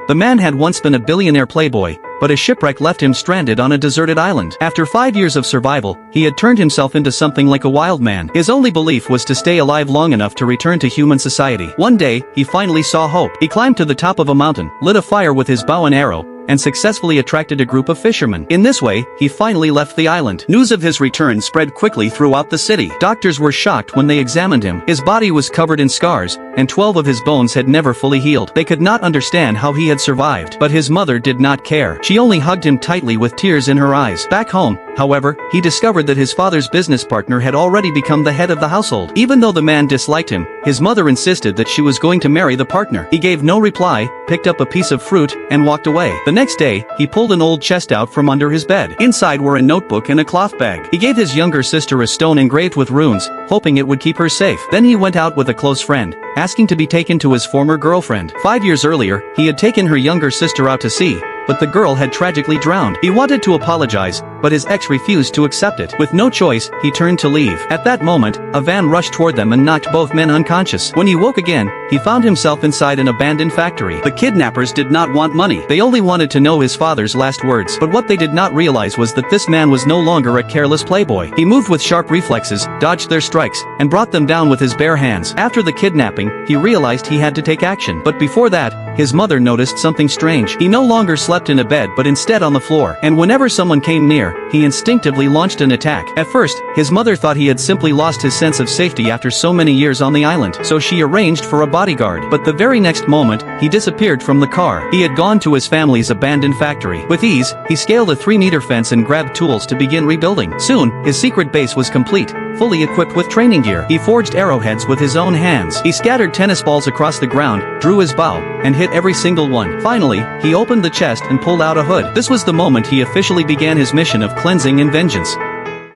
The man had once been a billionaire playboy, but a shipwreck left him stranded on a deserted island. After 5 years of survival, he had turned himself into something like a wild man. His only belief was to stay alive long enough to return to human society. One day, he finally saw hope. He climbed to the top of a mountain, lit a fire with his bow and arrow, and successfully attracted a group of fishermen. In this way, he finally left the island. News of his return spread quickly throughout the city. Doctors were shocked when they examined him. His body was covered in scars, and 12 of his bones had never fully healed. They could not understand how he had survived. But his mother did not care. She only hugged him tightly with tears in her eyes. Back home, however, he discovered that his father's business partner had already become the head of the household. Even though the man disliked him, his mother insisted that she was going to marry the partner. He gave no reply, picked up a piece of fruit, and walked away. The next day, he pulled an old chest out from under his bed. Inside were a notebook and a cloth bag. He gave his younger sister a stone engraved with runes, hoping it would keep her safe. Then he went out with a close friend, asking to be taken to his former girlfriend. 5 years earlier, he had taken her younger sister out to sea, but the girl had tragically drowned. He wanted to apologize, but his ex refused to accept it. With no choice, he turned to leave. At that moment, a van rushed toward them and knocked both men unconscious. When he woke again, he found himself inside an abandoned factory. The kidnappers did not want money. They only wanted to know his father's last words. But what they did not realize was that this man was no longer a careless playboy. He moved with sharp reflexes, dodged their strikes, and brought them down with his bare hands. After the kidnapping, he realized he had to take action. But before that, his mother noticed something strange. He no longer slept in a bed but instead on the floor. And whenever someone came near, he instinctively launched an attack. At first, his mother thought he had simply lost his sense of safety after so many years on the island, so she arranged for a bodyguard. But the very next moment, he disappeared from the car. He had gone to his family's abandoned factory. With ease, he scaled a 3-meter fence and grabbed tools to begin rebuilding. Soon, his secret base was complete, fully equipped with training gear. He forged arrowheads with his own hands. He scattered tennis balls across the ground, drew his bow, and hit every single one. Finally, he opened the chest and pulled out a hood. This was the moment he officially began his mission of cleansing and vengeance.